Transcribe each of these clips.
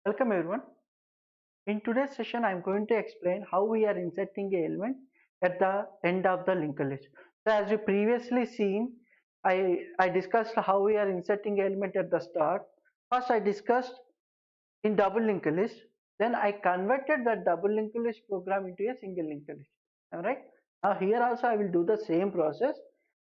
Welcome everyone. In today's session, I'm going to explain how we are inserting an element at the end of the linked list. So as you previously seen, I discussed how we are inserting an element at the start. First, I discussed in double linked list. Then I converted that double linked list program into a single linked list. Alright. Now here also I will do the same process.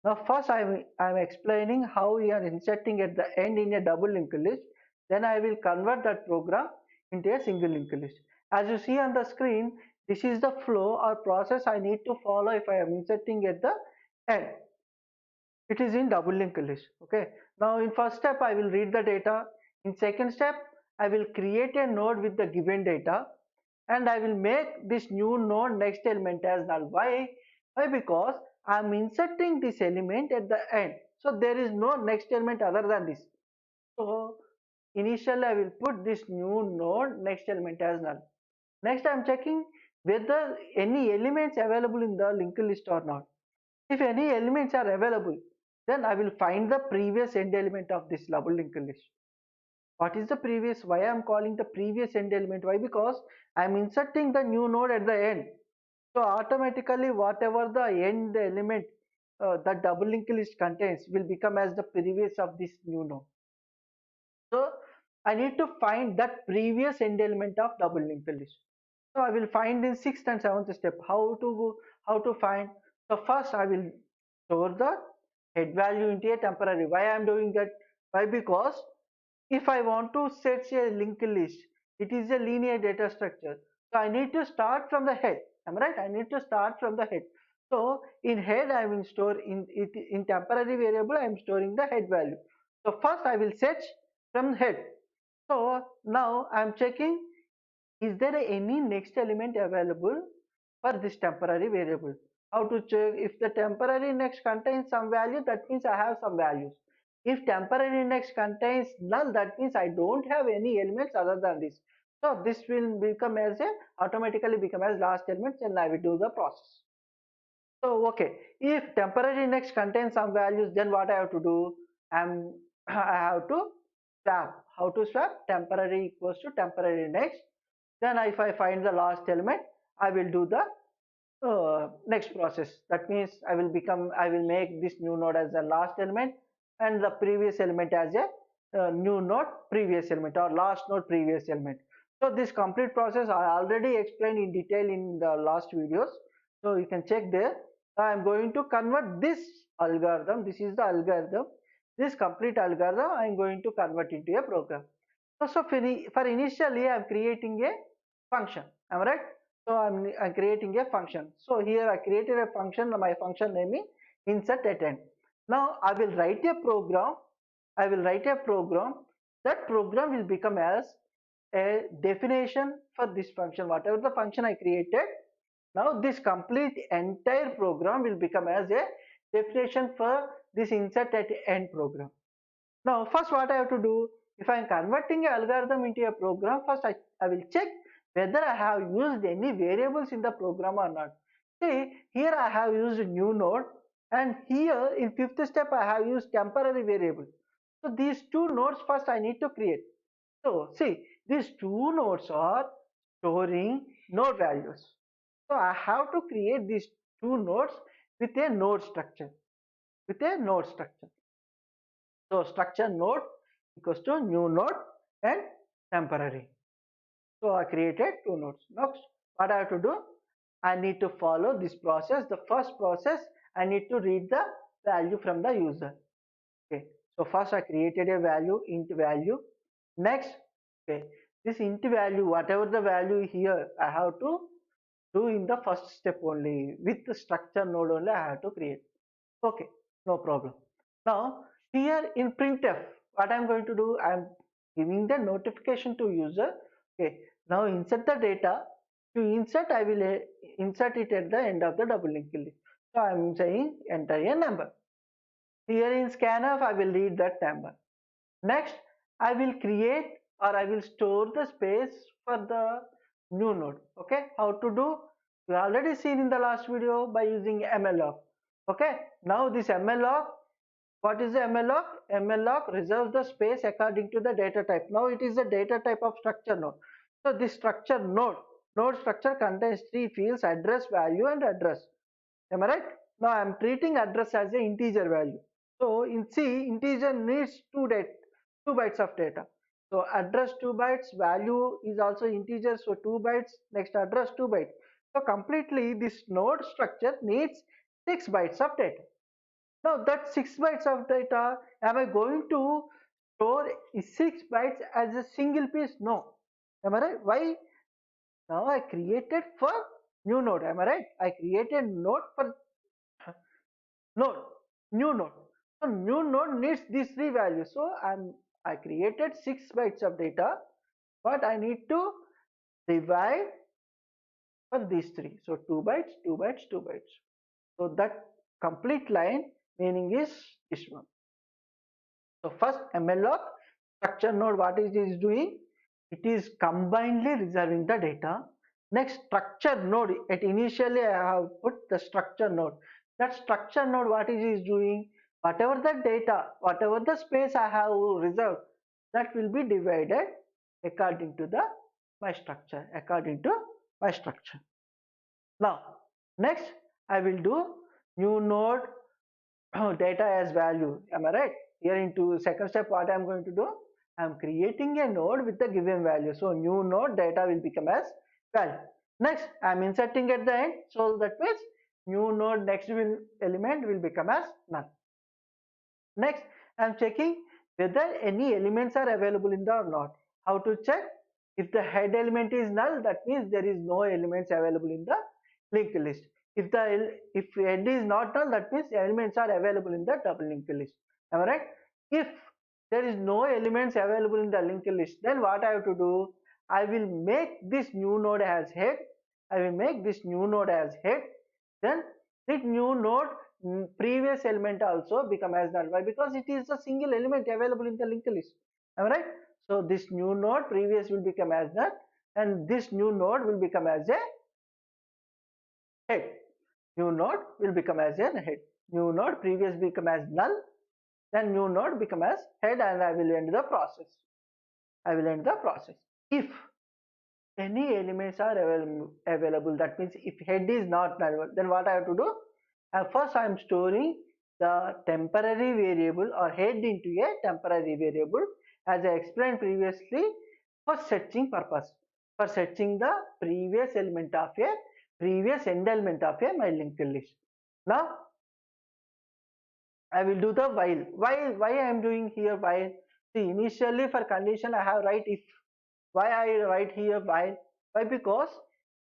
Now first I'm explaining how we are inserting at the end in a double linked list. Then I will convert that program into a single linked list. As you see on the screen, this is the flow or process I need to follow if I am inserting at the end. It is in double linked list. Okay. Now in first step I will read the data. In second step I will create a node with the given data and I will make this new node next element as null. Why? Because I am inserting this element at the end. So there is no next element other than this. So initially I will put this new node next element as null. Next I am checking whether any elements available in the linked list or not. If any elements are available, then I will find the previous end element of this double linked list. What is the previous? Why I am calling the previous end element? Why? Because I am inserting the new node at the end. So automatically whatever the end element that double linked list contains will become as the previous of this new node. So I need to find that previous end element of double linked list. So I will find in sixth and seventh step how to find. So first I will store the head value into a temporary. Why I am doing that? Why? Because if I want to set a linked list, it is a linear data structure. So I need to start from the head. Am I right? I need to start from the head. So in head I will store in temporary variable I am storing the head value. So first I will set from head. So now I am checking, is there any next element available for this temporary variable? How to check? If the temporary next contains some value, that means I have some values. If temporary next contains null, that means I don't have any elements other than this. So this will become as a automatically become as last element and I will do the process. So okay, if temporary next contains some values, then what I have to do? I have to swap. How to swap? Temporary equals to temporary next. Then if I find the last element, I will do the next process. That means I will make this new node as the last element and the previous element as a new node previous element or last node previous element. So this complete process I already explained in detail in the last videos. So you can check there. I am going to convert this algorithm. This is the algorithm. This complete algorithm I am going to convert into a program. So for initially I am creating a function. Am I right? So I'm creating a function. So here I created a function. My function name is insert at end. Now I will write a program. I will write a program. That program will become as a definition for this function. Whatever the function I created, now this complete entire program will become as a definition for this insert at end program. Now first what I have to do, if I am converting an algorithm into a program, first I will check whether I have used any variables in the program or not. See, here I have used new node and here in fifth step I have used temporary variable. So these two nodes first I need to create. So see, these two nodes are storing node values. So I have to create these two nodes with a node structure. With a node structure. So structure node equals to new node and temporary. So I created two nodes. Next, what I have to do? I need to follow this process. The first process, I need to read the value from the user. Okay. So first I created a value, int value. Next, okay, this int value, whatever the value here, I have to do in the first step only. With the structure node only, I have to create. Okay, no problem. Now here in printf, what I'm going to do, I'm giving the notification to user. Okay, now insert the data. To insert, I will insert it at the end of the double linked list. So I'm saying enter a number. Here in scanf, I will read that number. Next, I will create or I will store the space for the new node. Okay, how to do? We already seen in the last video by using malloc. Okay, now this malloc What is the MLOC? MLOC reserves the space according to the data type. Now it is the data type of structure node. So this structure node structure contains three fields: address, value, and address. Am I right? Now I am treating address as an integer value. So in C, integer needs 2 bytes of data. So address 2 bytes, value is also integer, so 2 bytes, next address 2 bytes. So completely this node structure needs 6 bytes of data. Now that 6 bytes of data, am I going to store 6 bytes as a single piece? No. Am I right? Why? Now I created for new node. Am I right? I created node for node, new node. So new node needs these three values. So I created 6 bytes of data, but I need to divide for these three. So 2 bytes, 2 bytes, 2 bytes. So that complete line meaning is this one. So first MLOC structure node, what it is doing? It is combinedly reserving the data. Next structure node, at initially I have put the structure node. That structure node, what it is doing? Whatever the data, whatever the space I have reserved, that will be divided according to the my structure, according to my structure. Now next I will do new node data as value. Am I right? Here into second step, what I am going to do? I am creating a node with the given value. So new node data will become as value. Next, I am inserting at the end. So that means new node next element will become as null. Next, I am checking whether any elements are available in the or not. How to check? If the head element is null, that means there is no elements available in the linked list. If head is not null, that means elements are available in the double linked list. Am I right? If there is no elements available in the linked list, then what I have to do? I will make this new node as head. I will make this new node as head. Then this new node previous element also become as null. Why? Because it is a single element available in the linked list. Am I right? So this new node previous will become as null, and this new node will become as a head. New node will become as a head. New node previous become as null, then new node become as head, and I will end the process. I will end the process. If any elements are available, that means if head is not null, then what I have to do? First I am storing the temporary variable or head into a temporary variable, as I explained previously, for searching purpose, for searching the previous element of a previous end element of a my linked list. Now I will do the while. Why I am doing here while? See, initially for condition I have write if. Why I write here while? Why? Because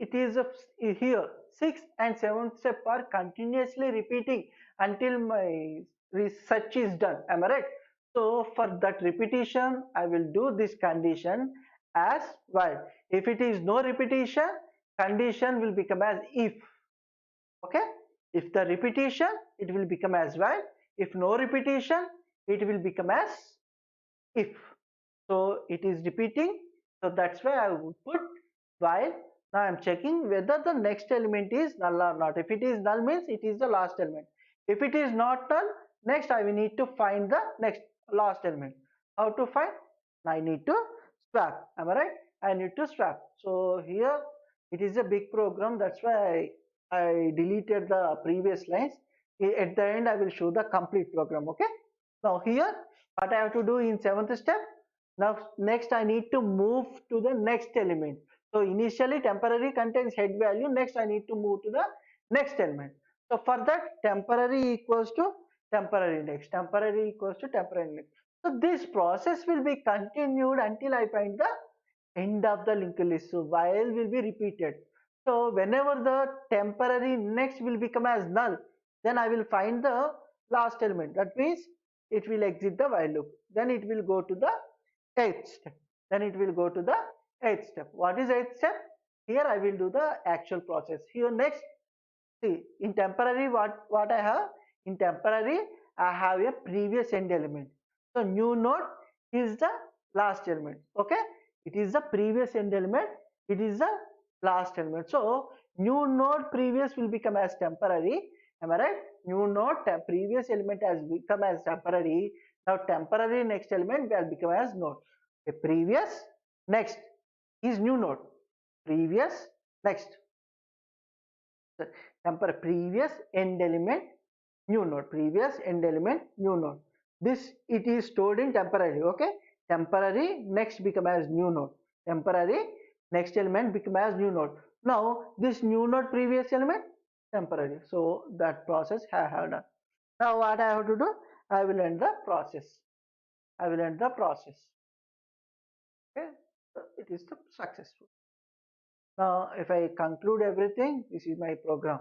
it is here 6th and 7th step are continuously repeating until my research is done. Am I right? So for that repetition, I will do this condition as while. If it is no repetition, condition will become as if. Okay? If the repetition, it will become as while. If no repetition, it will become as if. So it is repeating, so that's why I would put while. Now I am checking whether the next element is null or not. If it is null, means it is the last element. If it is not null, next I will need to find the next last element. How to find? I need to swap. Am I right? I need to swap. So here it is a big program, that's why I deleted the previous lines. At the end I will show the complete program. Okay, now here what I have to do in 7th step? Now next I need to move to the next element. So initially temporary contains head value, next I need to move to the next element. So for that, temporary equals to temporary next, temporary equals to temporary next. So this process will be continued until I find the end of the linked list. So while will be repeated. So whenever the temporary next will become as null, then I will find the last element. That means it will exit the while loop. Then it will go to the 8th step. Then it will go to the 8th step. What is 8th step? Here I will do the actual process. Here next, see, in temporary what I have? In temporary I have a previous end element. So new node is the last element. Okay, it is the previous end element, it is the last element. So new node previous will become as temporary. Am I right? new node, previous element has become as temporary. Now temporary next element will become as node. A previous next is new node. Previous next. So, temporary previous end element new node. Previous end element new node. This it is stored in temporary. Okay. Temporary next become as new node. Temporary next element become as new node. Now this new node previous element temporary. So that process I have done. Now what I have to do? I will end the process. I will end the process. Okay, so it is successful. Now if I conclude everything, this is my program.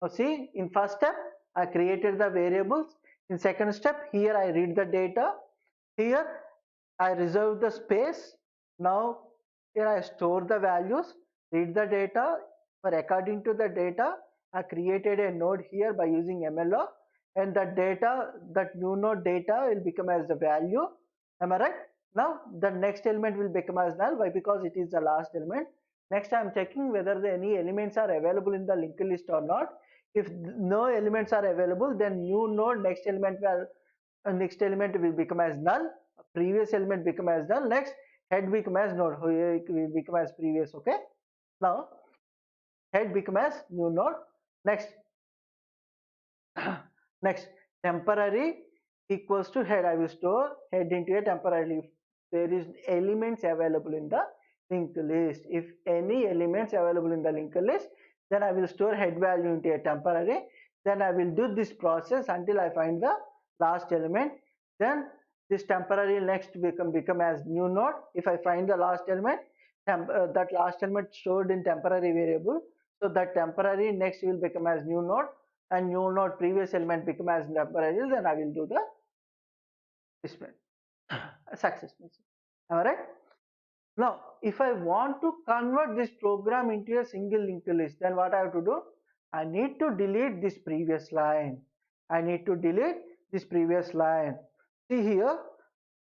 Now see, in first step I created the variables. In second step, here I read the data. Here I reserve the space. Now here I store the values, read the data. For according to the data, I created a node here by using MLOp, and the data, that new node data will become as the value. Am I right? Now the next element will become as null. Why? Because it is the last element. Next I am checking whether any elements are available in the linked list or not. If no elements are available, then new node next element will become as null. Previous element become as null. Next head become as node. Here it will become as previous. Okay. Now head become as new node. Next next temporary equals to head. I will store head into a temporary if there is elements available in the linked list. If any elements available in the linked list, then I will store head value into a temporary. Then I will do this process until I find the last element. Then this temporary next become as new node. If I find the last element, that last element stored in temporary variable, so that temporary next will become as new node, and new node previous element become as temporary. Then I will do the display success. Am I right? Now, if I want to convert this program into a single linked list, then what I have to do? I need to delete this previous line. I need to delete this previous line. See here,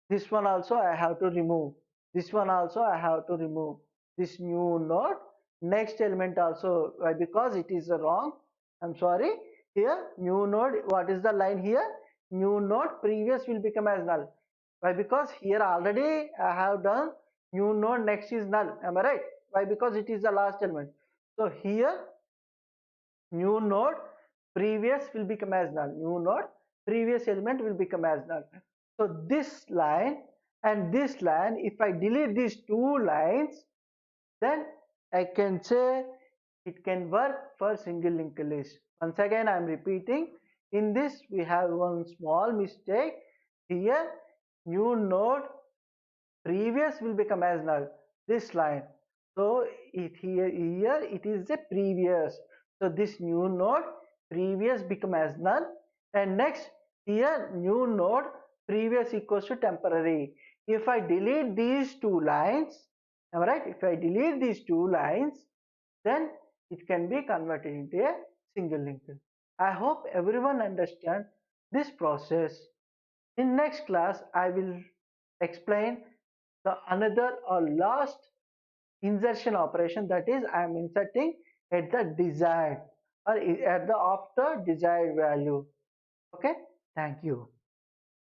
this one also I have to remove. This one also I have to remove. This new node, next element also, why? Because it is wrong. I'm sorry. Here, new node, what is the line here? New node previous will become as null. Why? Because here already I have done new node next is null. Am I right? Why? Because it is the last element. So here new node previous will become as null. New node previous element will become as null. So this line and this line, if I delete these two lines, then I can say it can work for single linked list. Once again I am repeating, in this we have one small mistake. Here new node previous will become as null, this line. So here it is a previous. So this new node previous become as null, and next here new node previous equals to temporary. If I delete these two lines, am I right? If I delete these two lines, then it can be converted into a single linked. I hope everyone understand this process. In next class, I will explain the another or last insertion operation, that is I am inserting at the desired or at the after desired value. Okay, thank you.